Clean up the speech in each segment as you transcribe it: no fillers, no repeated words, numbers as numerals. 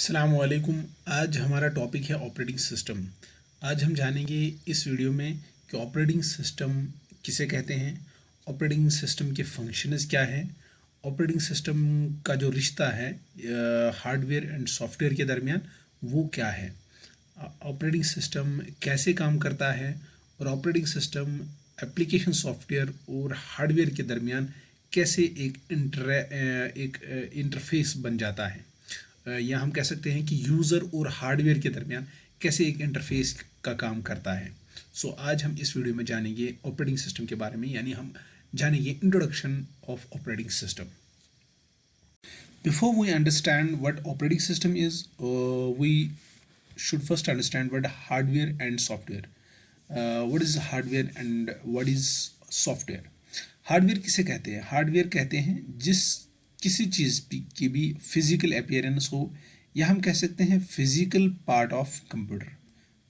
अस्सलाम वालेकुम। आज हमारा टॉपिक है ऑपरेटिंग सिस्टम। आज हम जानेंगे इस वीडियो में कि ऑपरेटिंग सिस्टम किसे कहते हैं, ऑपरेटिंग सिस्टम के फंक्शंस क्या हैं, ऑपरेटिंग सिस्टम का जो रिश्ता है हार्डवेयर एंड सॉफ्टवेयर के दरमियान वो क्या है, ऑपरेटिंग सिस्टम कैसे काम करता है और ऑपरेटिंग सिस्टम एप्लीकेशन सॉफ्टवेयर और हार्डवेयर के दरमियान कैसे एक इंटरफेस बन जाता है, या हम कह सकते हैं कि यूज़र और हार्डवेयर के दरमियान कैसे एक इंटरफेस का काम करता है। आज हम इस वीडियो में जानेंगे ऑपरेटिंग सिस्टम के बारे में, यानी हम जानेंगे introduction of operating system. Before we understand what operating system is, we should first understand what hardware and software. What is hardware and what is software? Hardware किसे कहते हैं? हार्डवेयर कहते हैं जिस किसी चीज़ की भी फिजिकल अपीयरेंस हो, या हम कह सकते हैं physical part of computer.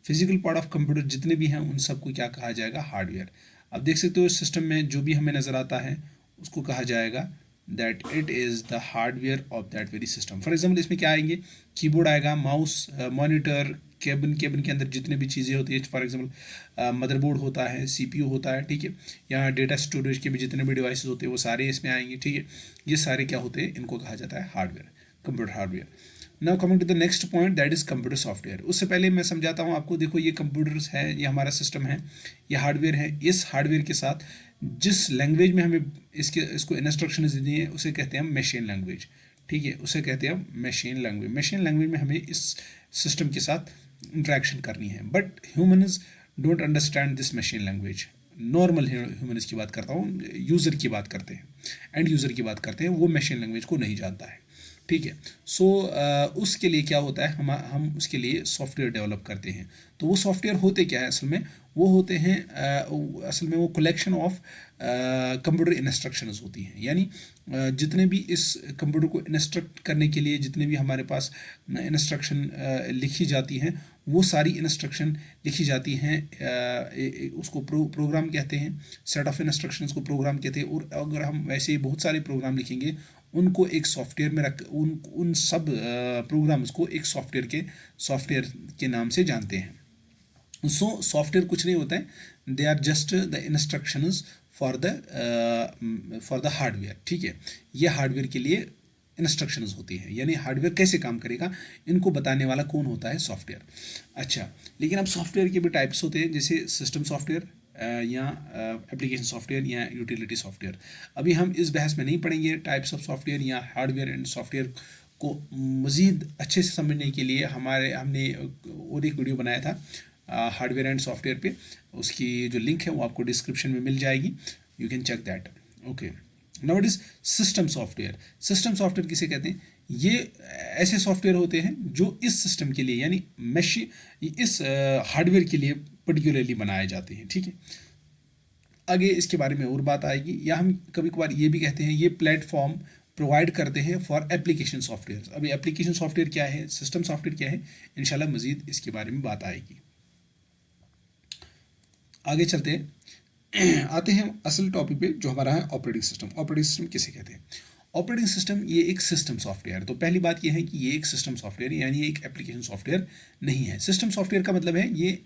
Physical part of computer जितने भी हैं उन सबको क्या कहा जाएगा? हार्डवेयर। आप देख सकते हो सिस्टम में जो भी हमें नज़र आता है उसको कहा जाएगा that it is the hardware of that very system. For example इसमें क्या आएंगे? कीबोर्ड आएगा, माउस, मॉनिटर, केबिन के अंदर जितने भी चीज़ें होती है, फॉर एग्जाम्पल मदरबोर्ड होता है, सीपीयू होता है, ठीक है, या डेटा स्टोरेज के भी जितने भी डिवाइसेस होते हैं वो सारे इसमें आएंगे, ठीक है। ये सारे क्या होते हैं? इनको कहा जाता है hardware, computer hardware. Now coming to the next point, that is computer software. उससे पहले मैं समझाता हूँ आपको। देखो ये कंप्यूटर्स है, ये हमारा सिस्टम है, ये हार्डवेयर है। इस हार्डवेयर के साथ जिस लैंग्वेज में हमें इसको इंस्ट्रक्शन दी है उसे कहते हैं मशीन लैंग्वेज, ठीक है, उसे कहते हैं मशीन लैंग्वेज। मशीन लैंग्वेज में हमें इस सिस्टम के साथ इंट्रैक्शन करनी है, but humans don't understand this machine language. Normal humans की बात करता हूँ, यूज़र की बात करते हैं, एंड यूज़र की बात करते हैं, वो मशीन लैंग्वेज को नहीं जानता है, ठीक है। उसके लिए क्या होता है, हम उसके लिए सॉफ्टवेयर डेवलप करते हैं। तो वो सॉफ्टवेयर होते क्या है असल में? वो होते हैं असल में वो कलेक्शन ऑफ कंप्यूटर इंस्ट्रक्शंस होती हैं, यानी जितने भी इस कंप्यूटर को इंस्ट्रक्ट करने के लिए जितने भी हमारे पास इंस्ट्रक्शन लिखी जाती हैं, वो सारी इंस्ट्रक्शन लिखी जाती हैं, उसको प्रोग्राम कहते हैं। सेट ऑफ इंस्ट्रक्शंस को प्रोग्राम कहते हैं। और अगर हम वैसे ही बहुत सारे प्रोग्राम लिखेंगे उनको एक सॉफ्टवेयर में रख उन सब प्रोग्राम्स को एक सॉफ्टवेयर के नाम से जानते हैं। सॉफ्टवेयर कुछ नहीं होता है, they are just the instructions for the hardware, ठीक है। ये हार्डवेयर के लिए इंस्ट्रक्शंस होती है, यानी हार्डवेयर कैसे काम करेगा इनको बताने वाला कौन होता है? सॉफ्टवेयर। अच्छा, लेकिन अब सॉफ्टवेयर के भी टाइप्स होते हैं, जैसे सिस्टम सॉफ्टवेयर या एप्लीकेशन सॉफ्टवेयर या यूटिलिटी सॉफ्टवेयर। अभी हम इस बहस में नहीं पढ़ेंगे टाइप्स ऑफ सॉफ्टवेयर या हार्डवेयर एंड सॉफ्टवेयर को मज़ीद अच्छे से समझने के लिए हमने और एक वीडियो बनाया था हार्डवेयर एंड सॉफ्टवेयर पे। उसकी जो लिंक है वो आपको डिस्क्रिप्शन में मिल जाएगी, you can check that. Okay, now it is system software. System software किसे कहते हैं? ये ऐसे सॉफ्टवेयर होते हैं जो इस सिस्टम के लिए, यानी इस हार्डवेयर के लिए पर्टिकुलरली बनाए जाते हैं, ठीक है। आगे इसके बारे में और बात आएगी, या हम कभी कभार ये भी कहते हैं ये प्लेटफॉर्म प्रोवाइड करते हैं फॉर एप्लीकेशन सॉफ्टवेयर। अभी एप्लीकेशन सॉफ्टवेयर क्या है, सिस्टम सॉफ्टवेयर क्या है, इंशाल्लाह मजीद इसके बारे में बात आएगी। आगे चलते हैं, आते हैं असल टॉपिक पे जो हमारा है ऑपरेटिंग सिस्टम। ऑपरेटिंग सिस्टम किसे कहते हैं? ऑपरेटिंग सिस्टम ये एक सिस्टम सॉफ्टवेयर। तो पहली बात ये है कि ये एक सिस्टम सॉफ्टवेयर यानी एक एप्लीकेशन सॉफ्टवेयर नहीं है। सिस्टम सॉफ्टवेयर का मतलब है ये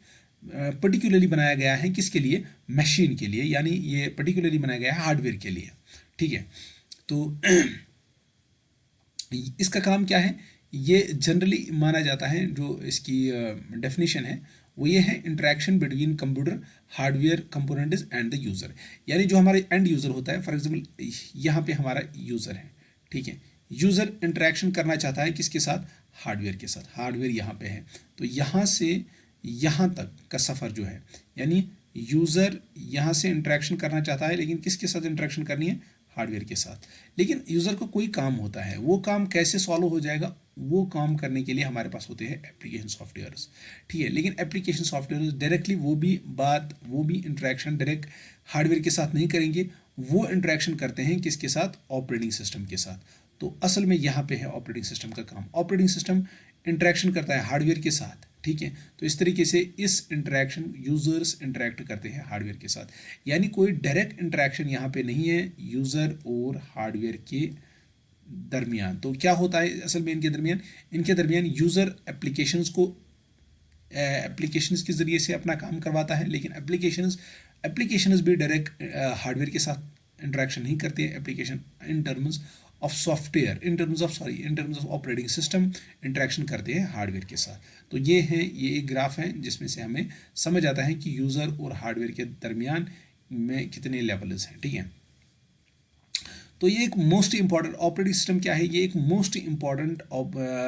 पर्टिकुलरली बनाया गया है किसके लिए? मशीन के लिए, यानी ये पर्टिकुलरली बनाया गया है हार्डवेयर के लिए, ठीक है। तो इसका काम क्या है? ये जनरली माना जाता है, जो इसकी डेफिनेशन है वो ये है, interaction between computer hardware components and the user. यानी जो हमारे एंड यूज़र होता है, फॉर एग्जांपल यहाँ पे हमारा यूज़र है, ठीक है। यूज़र इंटरेक्शन करना चाहता है किसके साथ? हार्डवेयर के साथ। हार्डवेयर यहाँ पे है, तो यहाँ से यहाँ तक का सफ़र जो है, यानी यूज़र यहाँ से इंटरेक्शन करना चाहता है, लेकिन किसके साथ इंटरेक्शन करनी है? हार्डवेयर के साथ। लेकिन यूज़र को कोई काम होता है, वो काम कैसे सॉल्व हो जाएगा? वो काम करने के लिए हमारे पास होते हैं एप्लीकेशन सॉफ्टवेयर्स, ठीक है। लेकिन एप्लीकेशन सॉफ्टवेयर डायरेक्टली वो भी इंटरेक्शन डायरेक्ट हार्डवेयर के साथ नहीं करेंगे, वो इंटरेक्शन करते हैं किसके साथ? ऑपरेटिंग सिस्टम के साथ। तो असल में यहाँ पे है ऑपरेटिंग सिस्टम का काम। ऑपरेटिंग सिस्टम इंटरेक्शन करता है हार्डवेयर के साथ, ठीक है। तो इस तरीके से इस इंटरेक्शन यूज़र्स इंटरेक्ट करते हैं हार्डवेयर के साथ, यानी कोई डायरेक्ट इंटरेक्शन यहाँ पे नहीं है यूज़र और हार्डवेयर के दरमियान। तो क्या होता है असल में इनके दरमियान यूज़र एप्लीकेशंस के ज़रिए से अपना काम करवाता है, लेकिन एप्लीकेशंस भी डायरेक्ट हार्डवेयर के साथ इंटरेक्शन नहीं करते हैं। Application in terms of software, in terms of operating system interaction करते हैं हार्डवेयर के साथ। तो ये एक ग्राफ है जिसमें से हमें समझ आता है कि यूज़र और हार्डवेयर के दरमियान में कितने लेवल्स हैं, ठीक है। तो ये एक मोस्ट इंपॉर्टेंट ऑपरेटिंग सिस्टम क्या है, ये एक मोस्ट इंपॉर्टेंट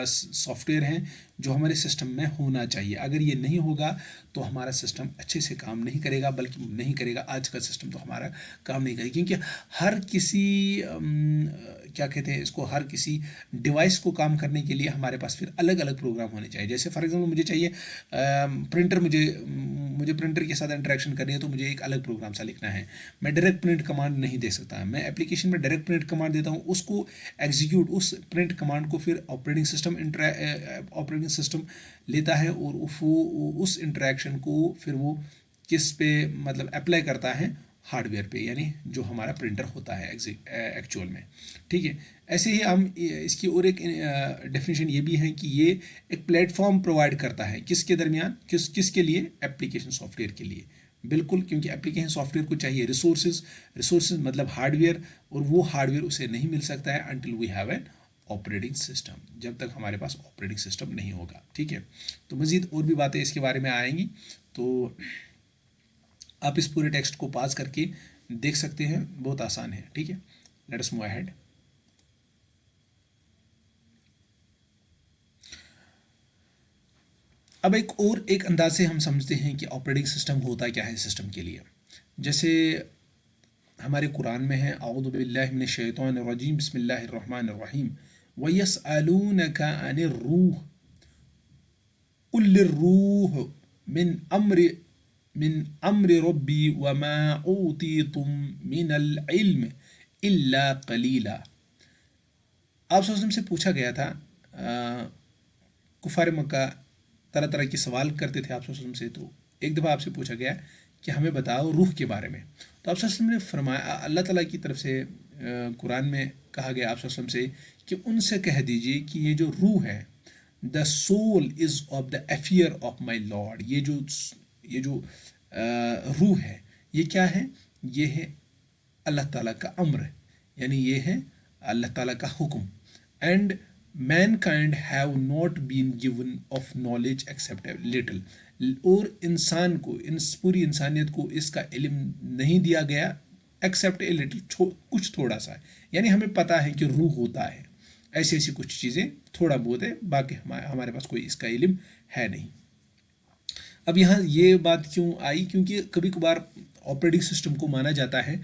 सॉफ्टवेयर है जो हमारे सिस्टम में होना चाहिए। अगर ये नहीं होगा तो हमारा सिस्टम अच्छे से काम नहीं करेगा, बल्कि नहीं करेगा, आज का सिस्टम तो हमारा काम नहीं करेगा। क्योंकि हर किसी क्या कहते हैं इसको, हर किसी डिवाइस को काम करने के लिए हमारे पास फिर अलग अलग प्रोग्राम होने चाहिए। जैसे फॉर एग्जांपल मुझे चाहिए प्रिंटर, मुझे प्रिंटर के साथ इंटरेक्शन करनी है, तो मुझे एक अलग प्रोग्राम सा लिखना है। मैं डायरेक्ट प्रिंट कमांड नहीं दे सकता, मैं एप्लीकेशन में डायरेक्ट प्रिंट कमांड देता हूँ, उसको एग्जीक्यूट, उस प्रिंट कमांड को फिर ऑपरेटिंग सिस्टम लेता है और उस इंटरेक्शन को फिर वो किस पे मतलब अप्लाई करता है, हार्डवेयर पे, यानी जो हमारा प्रिंटर होता है एक्चुअल में, ठीक है। ऐसे ही हम इसकी और एक डेफिनेशन ये भी है कि ये एक प्लेटफॉर्म प्रोवाइड करता है किसके दरमियान, किसके लिए, एप्लीकेशन सॉफ्टवेयर के लिए। बिल्कुल, क्योंकि एप्लीकेशन सॉफ्टवेयर को चाहिए रिसोर्सेज मतलब हार्डवेयर, और वो हार्डवेयर उसे नहीं मिल सकता है until we have an operating system, जब तक हमारे पास ऑपरेटिंग सिस्टम नहीं होगा, ठीक है। तो मज़ीद और भी बातें इसके बारे में आएंगी, तो आप इस पूरे टेक्स्ट को पास करके देख सकते हैं, बहुत आसान है, ठीक है। Let us move ahead. अब एक अंदाज से हम समझते हैं कि ऑपरेटिंग सिस्टम होता क्या है सिस्टम के लिए। जैसे हमारे कुरान में है, औज़ु बिल्लाहि मिनश शैतानिर रजीम, बिस्मिल्लाहिर रहमानिर रहीम, व यसअलूनका अनिर रूह कुल रूह मिन अम्र रब्बी व मा ऊतीतुम मिनल इल्म इल्ला कलीला। आप वसल्लम से पूछा गया था, कुफार मक्का तरह तरह के सवाल करते थे आप वसल्लम से, तो एक दफ़ा आपसे पूछा गया कि हमें बताओ रूह के बारे में। तो आप वसल्लम ने फरमाया, अल्लाह ताला की तरफ से कुरान में कहा गया आप वसल्लम से कि उनसे कह दीजिए कि ये जो रूह है, the soul is of the affair of my lord, ये जो रूह है, ये क्या है, ये है अल्लाह ताला का अम्र, यानी ये है अल्लाह ताला का हुक्म। And mankind have not been given of knowledge except little, और इंसान को, पूरी इंसानियत को इसका इल्म नहीं दिया गया एक्सेप्ट ए लिटिल, कुछ थोड़ा सा है। यानी हमें पता है कि रूह होता है, ऐसी ऐसी कुछ चीज़ें थोड़ा बहुत है, बाकी हमारे पास कोई इसका इल्म है नहीं। अब यहाँ ये बात क्यों आई, क्योंकि कभी कभार ऑपरेटिंग सिस्टम को माना जाता है,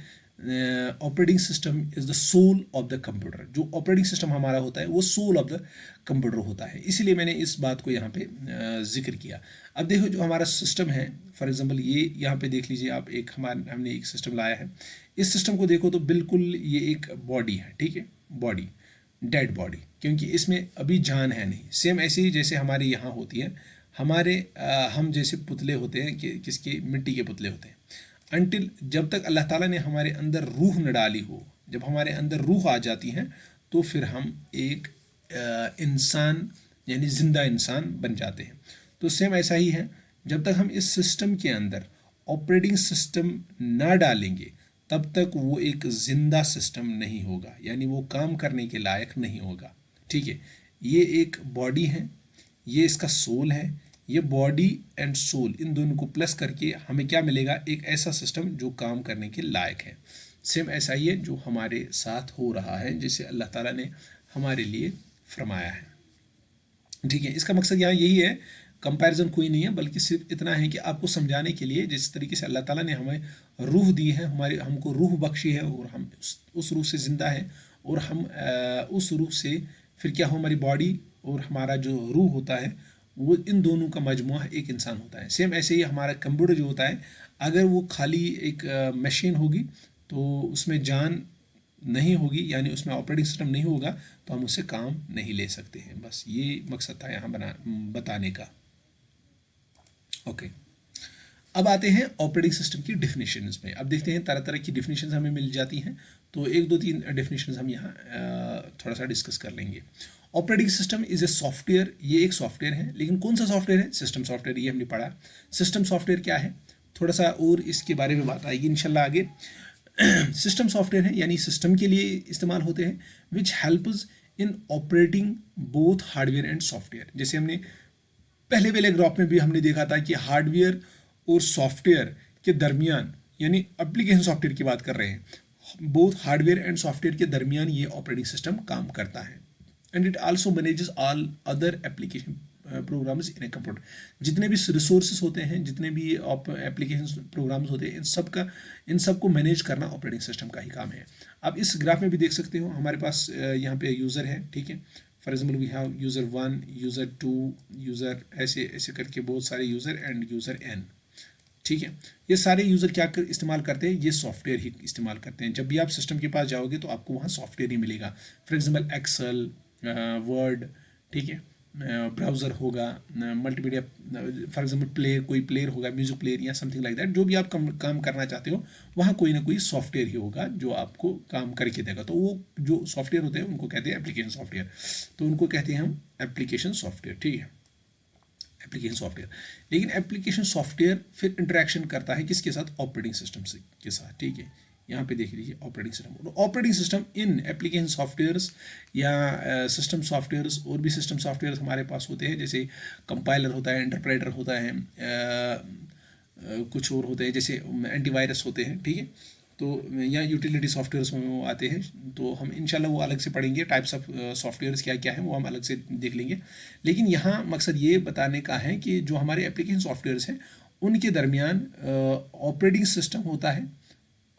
operating system is the soul of the computer, जो ऑपरेटिंग सिस्टम हमारा होता है वो सोल ऑफ द कंप्यूटर होता है, इसीलिए मैंने इस बात को यहाँ पे जिक्र किया। अब देखो जो हमारा सिस्टम है, फॉर एग्जांपल ये यहाँ पे देख लीजिए आप, हमने एक सिस्टम लाया है। इस सिस्टम को देखो तो बिल्कुल ये एक बॉडी है, ठीक है, बॉडी, डेड बॉडी, क्योंकि इसमें अभी जान है नहीं। सेम ऐसे ही जैसे हमारे यहाँ होती है, हम जैसे पुतले होते हैं कि किसके, मिट्टी के पुतले होते हैं, अनटिल जब तक अल्लाह ताला ने हमारे अंदर रूह न डाली हो, जब हमारे अंदर रूह आ जाती है तो फिर हम एक इंसान यानी ज़िंदा इंसान बन जाते हैं। तो सेम ऐसा ही है, जब तक हम इस सिस्टम के अंदर ऑपरेटिंग सिस्टम ना डालेंगे तब तक वो एक ज़िंदा सिस्टम नहीं होगा, यानी वो काम करने के लायक नहीं होगा, ठीक है। ये एक बॉडी है, ये इसका सोल है, ये बॉडी एंड सोल इन दोनों को प्लस करके हमें क्या मिलेगा, एक ऐसा सिस्टम जो काम करने के लायक है। सेम ऐसा ही है जो हमारे साथ हो रहा है, जिसे अल्लाह ताला ने हमारे लिए फरमाया है, ठीक है। इसका मकसद यहाँ यही है, कंपैरिजन कोई नहीं है, बल्कि सिर्फ इतना है कि आपको समझाने के लिए, जिस तरीके से अल्लाह ताला ने हमें रूह दी है, हमको रूह बख्शी है, और हम उस रूह से ज़िंदा है, और हम उस रूह से फिर क्या हो, हमारी बॉडी और हमारा जो रूह होता है वो इन दोनों का मजमुआ एक इंसान होता है। सेम ऐसे ही हमारा कंप्यूटर जो होता है, अगर वो खाली एक मशीन होगी तो उसमें जान नहीं होगी, यानी उसमें ऑपरेटिंग सिस्टम नहीं होगा, तो हम उससे काम नहीं ले सकते हैं। बस ये मकसद था यहाँ बताने का, ओके। अब आते हैं ऑपरेटिंग सिस्टम की डिफिनेशंस में। अब देखते हैं तरह तरह की डिफिनेशंस हमें मिल जाती हैं, तो एक दो तीन डिफिनेशंस हम यहाँ थोड़ा सा डिस्कस कर लेंगे। Operating system is a software, ये एक सॉफ्टवेयर है, लेकिन कौन सा सॉफ्टवेयर है? सिस्टम सॉफ्टवेयर, ये हमने पढ़ा। सिस्टम सॉफ्टवेयर क्या है, थोड़ा सा और इसके बारे में बात आएगी इंशाल्लाह आगे। सिस्टम सॉफ्टवेयर है यानी सिस्टम के लिए इस्तेमाल होते हैं, which helps in operating both hardware and software. जैसे हमने पहले ग्राफ में भी हमने देखा था कि हार्डवेयर और सॉफ्टवेयर के दरमियान, यानी एप्लीकेशन सॉफ्टवेयर की बात कर रहे हैं, बोथ हार्डवेयर एंड सॉफ्टवेयर के दरमियान ये ऑपरेटिंग सिस्टम काम करता है। And it also manages all other application programs in a computer. जितने भी रिसोर्सेज होते हैं, जितने भी एप्लीकेशन प्रोग्राम्स होते हैं, इन सब को मैनेज करना ऑपरेटिंग सिस्टम का ही काम है। आप इस ग्राफ में भी देख सकते हो, हमारे पास यहाँ पे यूज़र है, ठीक है। For example we have user 1, user 2, user ऐसे ऐसे करके बहुत सारे यूज़र एंड यूज़र n, ठीक है। ये सारे यूज़र क्या इस्तेमाल करते हैं? ये सॉफ्टवेयर ही इस्तेमाल करते हैं। जब भी आप सिस्टम के पास जाओगे तो आपको वहाँ सॉफ्टवेयर ही मिलेगा। फॉर एग्जाम्पल एक्सेल, वर्ड, ठीक है, ब्राउज़र होगा, मल्टीमीडिया, फॉर एग्जाम्पल प्लेयर, कोई प्लेयर होगा, म्यूजिक प्लेयर या समथिंग लाइक दैट। जो भी आप काम करना चाहते हो वहाँ कोई ना कोई सॉफ्टवेयर ही होगा जो आपको काम करके देगा। तो वो जो सॉफ्टवेयर होते हैं उनको कहते हैं एप्लीकेशन सॉफ्टवेयर, तो उनको कहते हैं हम एप्लीकेशन सॉफ्टवेयर, ठीक है, एप्लीकेशन सॉफ्टवेयर। लेकिन एप्लीकेशन सॉफ्टवेयर फिर इंटरेक्शन करता है किसके साथ? ऑपरेटिंग सिस्टम से के साथ, ठीक है। यहाँ पे देख लीजिए ऑपरेटिंग सिस्टम। ऑपरेटिंग सिस्टम इन एप्लीकेशन सॉफ्टवेयर्स या सिस्टम सॉफ्टवेयर्स, और भी सिस्टम सॉफ्टवेयर्स हमारे पास होते हैं, जैसे कंपाइलर होता है, इंटरप्रेटर होता है, कुछ और होते हैं जैसे एंटीवायरस होते हैं, ठीक है। तो या यूटिलिटी सॉफ्टवेयर्स में वो आते हैं, तो हम इंशाल्लाह वो अलग से पढ़ेंगे। टाइप्स ऑफ सॉफ्टवेयर्स क्या क्या है वो हम अलग से देख लेंगे। लेकिन यहाँ मकसद ये बताने का है कि जो हमारे एप्लीकेशन सॉफ्टवेयर्स हैं उनके दरमियान ऑपरेटिंग सिस्टम होता है,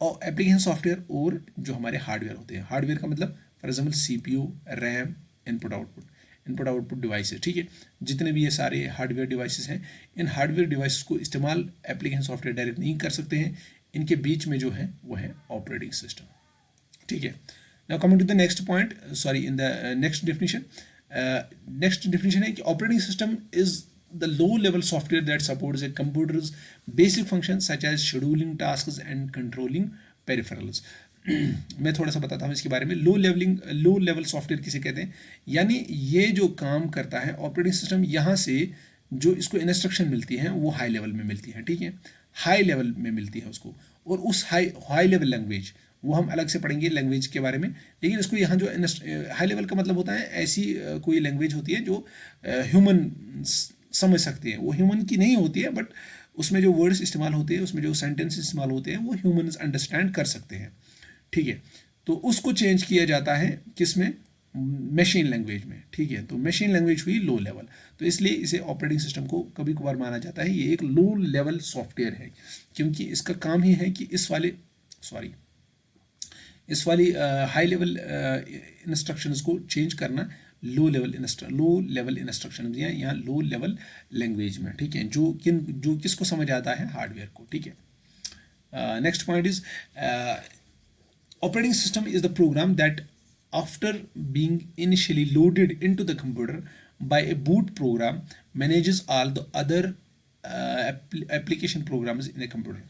और एप्लीकेशन सॉफ्टवेयर और जो हमारे हार्डवेयर होते हैं। हार्डवेयर का मतलब for example CPU, RAM, input output devices, ठीक है। जितने भी ये सारे हार्डवेयर डिवाइसेस हैं, इन हार्डवेयर डिवाइसेस को इस्तेमाल एप्लीकेशन सॉफ्टवेयर डायरेक्ट नहीं कर सकते हैं। इनके बीच में जो है वो है ऑपरेटिंग सिस्टम, ठीक है। Now coming to the next point, sorry, in the next definition. Next definition है कि operating system is the low level software that supports a computer's basic functions such as scheduling tasks and controlling peripherals। मैं थोड़ा सा बताता हूँ इसके बारे में। लो लेवल सॉफ्टवेयर किसे कहते हैं? यानी ये जो काम करता है ऑपरेटिंग सिस्टम, यहाँ से जो इसको इंस्ट्रक्शन मिलती हैं वो हाई लेवल में मिलती है, ठीक है, हाई लेवल में मिलती है उसको। और उस हाई लेवल लैंग्वेज वो हम अलग से पढ़ेंगे लैंग्वेज के बारे में। लेकिन इसको यहाँ जो हाई लेवल का मतलब होता है ऐसी कोई लैंग्वेज होती है जो ह्यूमन समझ सकते हैं। वो ह्यूमन की नहीं होती है, बट उसमें जो वर्ड्स इस्तेमाल होते हैं, उसमें जो सेंटेंस इस्तेमाल होते हैं, वो ह्यूमन्स अंडरस्टैंड कर सकते हैं, ठीक है। तो उसको चेंज किया जाता है किस में? मशीन लैंग्वेज में, ठीक है। तो मशीन लैंग्वेज हुई लो लेवल, तो इसलिए इसे ऑपरेटिंग सिस्टम को कभी कभार माना जाता है ये एक लो लेवल सॉफ्टवेयर है, क्योंकि इसका काम ही है कि इस वाली हाई लेवल इंस्ट्रक्शंस को चेंज करना लो लेवल इंस्ट्रक्शन दिया यहाँ लो लेवल लैंग्वेज में, ठीक है, जो किसको समझ आता है? हार्डवेयर को, ठीक है। Next point is operating system is the program that after being initially loaded into the computer by a boot program manages all the other application programs in a computer.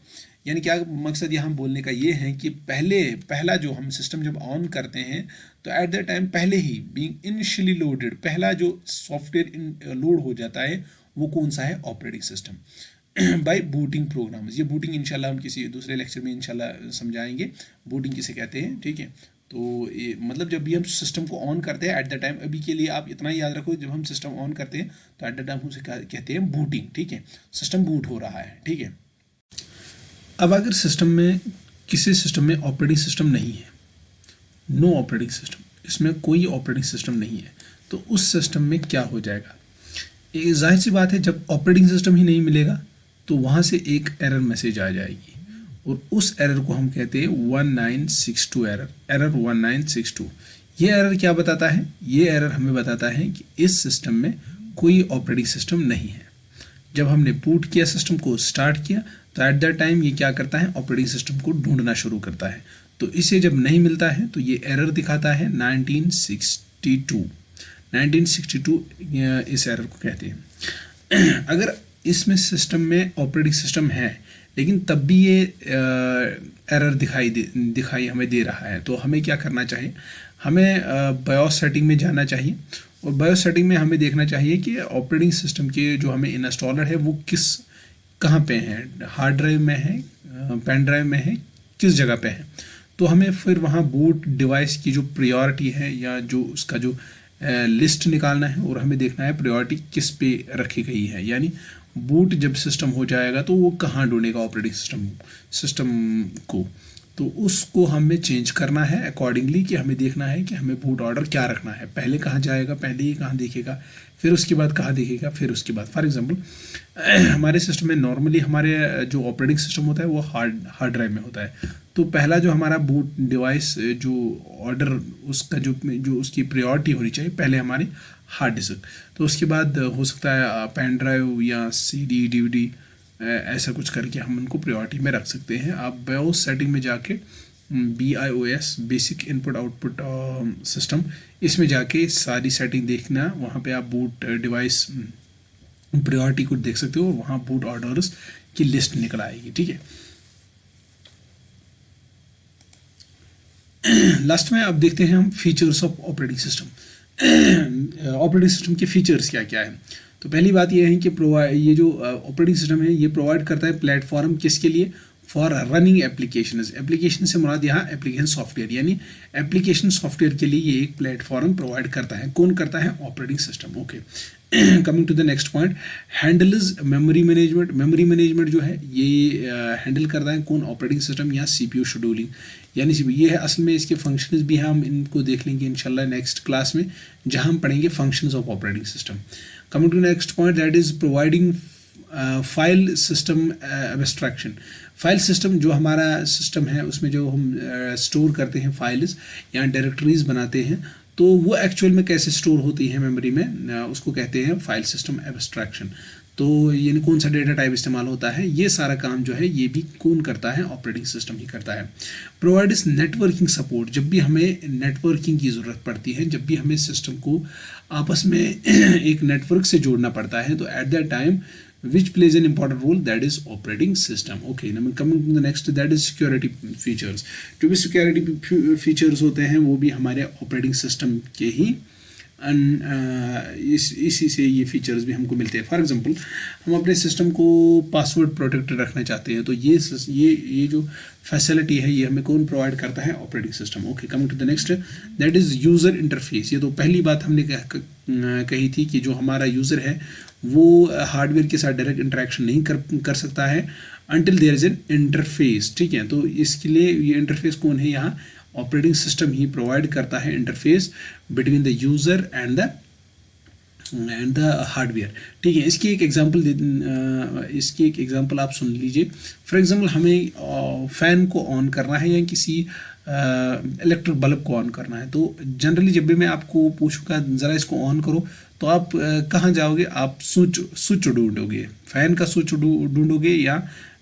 यानी क्या मकसद यहाँ बोलने का ये है कि पहला जो हम सिस्टम जब ऑन करते हैं तो एट द टाइम पहले ही बीइंग इनिशियली लोडेड, पहला जो सॉफ्टवेयर लोड हो जाता है वो कौन सा है? Operating system by booting programs. ये बूटिंग इंशाल्लाह हम किसी दूसरे लेक्चर में इंशाल्लाह समझाएंगे बूटिंग किसे कहते हैं, ठीक है। तो ये मतलब जब भी हम सिस्टम को ऑन करते हैं एट द टाइम, अभी के लिए आप इतना ही याद रखो, जब हम सिस्टम ऑन करते हैं तो एट द टाइम उसे कहते हैं बूटिंग, ठीक है, सिस्टम बूट हो रहा है, ठीक है। अब अगर किसी सिस्टम में ऑपरेटिंग सिस्टम नहीं है, नो ऑपरेटिंग सिस्टम, इसमें कोई ऑपरेटिंग सिस्टम नहीं है, तो उस सिस्टम में क्या हो जाएगा? ये जाहिर सी बात है, जब ऑपरेटिंग सिस्टम ही नहीं मिलेगा तो वहाँ से एक एरर मैसेज आ जाएगी, और उस एरर को हम कहते हैं 1962 एरर 1962। ये एरर क्या बताता है? ये एरर हमें बताता है कि इस सिस्टम में कोई ऑपरेटिंग सिस्टम नहीं है। जब हमने बूट किया, सिस्टम को स्टार्ट किया, तो एट द टाइम ये क्या करता है? ऑपरेटिंग सिस्टम को ढूंढना शुरू करता है। तो इसे जब नहीं मिलता है तो ये एरर दिखाता है 1962 इस एरर को कहते हैं। अगर इसमें सिस्टम में ऑपरेटिंग सिस्टम है, लेकिन तब भी ये एरर दिखाई हमें दे रहा है। तो हमें क्या करना चाहिए, हमें बायोस सेटिंग में जाना चाहिए, और बायोस सेटिंग में हमें देखना चाहिए कि ऑपरेटिंग सिस्टम के जो हमें इंस्टॉलर है वो कहाँ पे है, हार्ड ड्राइव में है, पेन ड्राइव में है, किस जगह पे है। तो हमें फिर वहाँ बूट डिवाइस की जो प्रायोरिटी है या जो उसका जो लिस्ट निकालना है, और हमें देखना है प्रायोरिटी किस पे रखी गई है। यानी बूट जब सिस्टम हो जाएगा तो वो कहाँ ढूंढेगा ऑपरेटिंग सिस्टम को, तो उसको हमें चेंज करना है अकॉर्डिंगली, कि हमें देखना है कि हमें बूट ऑर्डर क्या रखना है, पहले कहाँ जाएगा, पहले ही कहाँ देखेगा, फिर उसके बाद कहाँ देखेगा, फिर उसके बाद। फॉर एग्जांपल हमारे सिस्टम में नॉर्मली हमारे जो ऑपरेटिंग सिस्टम होता है वो हार्ड ड्राइव में होता है। तो पहला जो हमारा बूट डिवाइस जो ऑर्डर उसका जो उसकी प्रायोरिटी होनी चाहिए, पहले हमारी हार्ड डिस्क, तो उसके बाद हो सकता है पेन ड्राइव या CD DVD, ऐसा कुछ करके हम उनको प्रायोरिटी में रख सकते हैं। आप बायोस सेटिंग में जाके BIOS basic input output system, इसमें जाके सारी सेटिंग देखना, वहाँ पे आप बूट डिवाइस प्रायोरिटी को देख सकते हो, वहाँ बूट ऑर्डर्स की लिस्ट निकल आएगी। ठीक है, लास्ट में अब देखते हैं हम features of operating system. Operating system के फीचर्स क्या क्या है। तो पहली बात यह है कि ये जो ऑपरेटिंग सिस्टम है ये प्रोवाइड करता है प्लेटफॉर्म किसके लिए, फॉर रनिंग एप्लीकेशन से मुराद यहाँ एप्लीकेशन सॉफ्टवेयर, यानी एप्लीकेशन सॉफ्टवेयर के लिए ये एक प्लेटफॉर्म प्रोवाइड करता है। कौन करता है, operating system. Okay, coming to the next point, handles memory management जो है ये हैंडल करता है कौन, ऑपरेटिंग सिस्टम या CPU शेड्यूलिंग, यानी ये है असल में इसके फंक्शंस भी हम इनको देख लेंगे इंशाल्लाह नेक्स्ट क्लास में, जहां हम पढ़ेंगे functions of operating system. Coming to next point, that is providing file system abstraction. File system जो हमारा सिस्टम है उसमें जो हम स्टोर करते हैं फाइल्स या डायरेक्टरीज बनाते हैं, तो वो एक्चुअल में कैसे स्टोर होती है मेमोरी में, उसको कहते हैं फाइल सिस्टम एब्स्ट्रैक्शन। तो यानी कौन सा डेटा टाइप इस्तेमाल होता है, ये सारा काम जो है ये भी कौन करता है, ऑपरेटिंग सिस्टम ही करता है। प्रोवाइड्स नेटवर्किंग सपोर्ट, जब भी हमें नेटवर्किंग की ज़रूरत पड़ती है, जब भी हमें सिस्टम को आपस में एक नेटवर्क से जोड़ना पड़ता है, तो at that time which plays an important role, that is operating system. Okay, now coming to the next, that is security features. जो भी security features होते हैं वो भी हमारे operating system के ही इसी से ये फीचर्स भी हमको मिलते हैं। फॉर एग्जांपल हम अपने सिस्टम को पासवर्ड प्रोटेक्टेड रखना चाहते हैं, तो ये जो फैसिलिटी है ये हमें कौन प्रोवाइड करता है, operating system. Okay, coming to the next, that is user interface. ये तो पहली बात हमने कही थी कि जो हमारा यूज़र है वो हार्डवेयर के साथ डायरेक्ट इंटरेक्शन नहीं कर सकता है until there is an interface. ठीक है, तो इसके लिए ये इंटरफेस कौन है, यहाँ ऑपरेटिंग सिस्टम ही प्रोवाइड करता है interface between the user and the hardware. ठीक है, इसकी एक एग्जांपल आप सुन लीजिए। फॉर एग्जांपल हमें फ़ैन को ऑन करना है या किसी इलेक्ट्रिक बल्ब को ऑन करना है, तो जनरली जब भी मैं आपको पूछूंगा ज़रा इसको ऑन करो, तो आप कहाँ जाओगे, आप स्विच ढूंढोगे, फ़ैन का स्विच ढूंढोगे या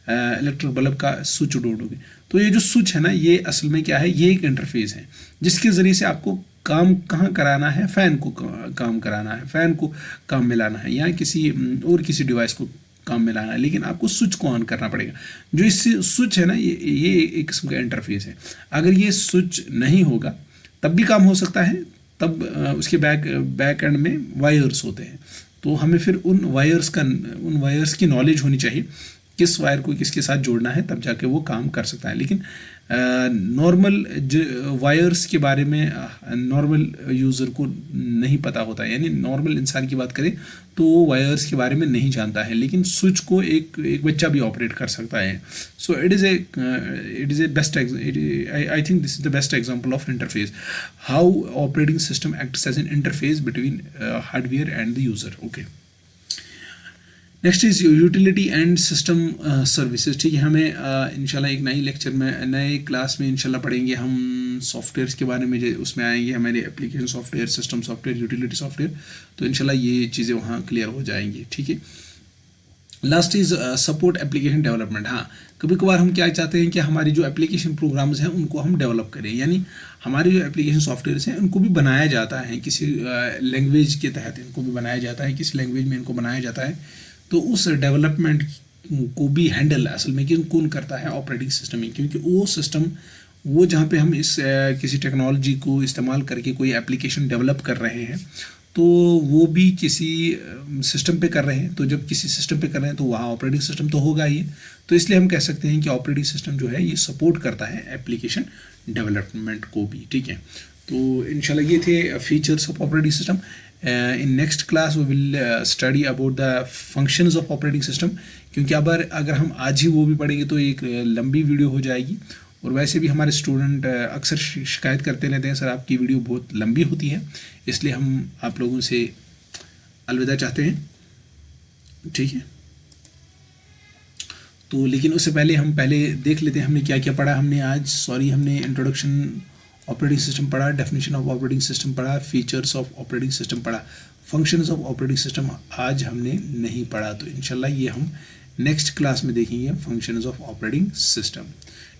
इलेक्ट्रिक बल्ब का स्विच ढूंढोगे। तो ये जो स्विच है ना, ये असल में क्या है, ये एक इंटरफेस है जिसके ज़रिए से आपको काम कहाँ कराना है, फ़ैन को काम कराना है, फ़ैन को काम मिलाना है या किसी डिवाइस को काम में लाना है, लेकिन आपको स्विच को ऑन करना पड़ेगा। जो इस स्विच है ना, ये एक किस्म का इंटरफेस है। अगर ये स्विच नहीं होगा तब भी काम हो सकता है, तब उसके बैक एंड में वायर्स होते हैं, तो हमें फिर उन वायर्स की नॉलेज होनी चाहिए, किस वायर को किसके साथ जोड़ना है, तब जाके वो काम कर सकता है। लेकिन नॉर्मल वायर्स के बारे में नॉर्मल यूज़र को नहीं पता होता है, यानी नॉर्मल इंसान की बात करें तो वो वायर्स के बारे में नहीं जानता है, लेकिन स्विच को एक बच्चा भी ऑपरेट कर सकता है। So it is a best, I think this is the best example of interface, how operating system acts as an interface between hardware and the user. Okay, next is utility and system services. ठीक है, हमें इंशाल्लाह एक नए class में इंशाल्लाह पढ़ेंगे हम सॉफ्टवेयर्स के बारे में, उसमें आएंगे हमारे application software, system software, utility software, तो इंशाल्लाह ये चीज़ें वहाँ क्लियर हो जाएंगी। ठीक है, last is support application development. हाँ, कभी कभार हम क्या चाहते हैं कि हमारी जो एप्लीकेशन प्रोग्राम्स हैं उनको हम डेवलप करें, यानी हमारे जो एप्लीकेशन सॉफ्टवेयर्स हैं उनको भी बनाया जाता है किसी लैंग्वेज के तहत, इनको भी बनाया जाता है, किसी लैंग्वेज में इनको बनाया जाता है, तो उस डेवलपमेंट को भी हैंडल असल में कि कौन करता है, ऑपरेटिंग सिस्टम ही, क्योंकि वो सिस्टम वो जहाँ पे हम इस किसी टेक्नोलॉजी को इस्तेमाल करके कोई एप्लीकेशन डेवलप कर रहे हैं तो वो भी किसी सिस्टम पे कर रहे हैं। तो जब किसी सिस्टम पे कर रहे हैं तो वहाँ ऑपरेटिंग सिस्टम तो होगा ही। तो इसलिए हम कह सकते हैं कि ऑपरेटिंग सिस्टम जो है ये सपोर्ट करता है एप्लीकेशन डेवलपमेंट को भी, ठीक है। तो इंशाल्लाह ये थे features of operating system. In next class we will study about the functions of operating system, क्योंकि अगर हम आज ही वो भी पढ़ेंगे तो एक लंबी वीडियो हो जाएगी। और वैसे भी हमारे स्टूडेंट अक्सर शिकायत करते रहते हैं, सर आपकी वीडियो बहुत लंबी होती है, इसलिए हम आप लोगों से अलविदा चाहते हैं, ठीक है। तो लेकिन उससे पहले हम देख लेते हैं हमने क्या क्या पढ़ा। हमने इंट्रोडक्शन ऑपरेटिंग सिस्टम पढ़ा, डेफिनेशन ऑफ ऑपरेटिंग सिस्टम पढ़ा, फीचर्स ऑफ ऑपरेटिंग सिस्टम पढ़ा, फंक्शंस ऑफ ऑपरेटिंग सिस्टम आज हमने नहीं पढ़ा। तो इंशाल्लाह ये हम नेक्स्ट क्लास में देखेंगे, फंक्शंस ऑफ ऑपरेटिंग सिस्टम,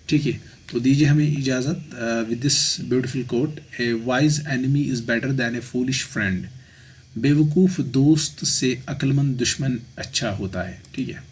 ठीक है। तो दीजिए हमें इजाज़त with this beautiful quote, a wise enemy is better than a foolish friend. बेवकूफ़ दोस्त से अक्लमंद दुश्मन अच्छा होता है, ठीक है।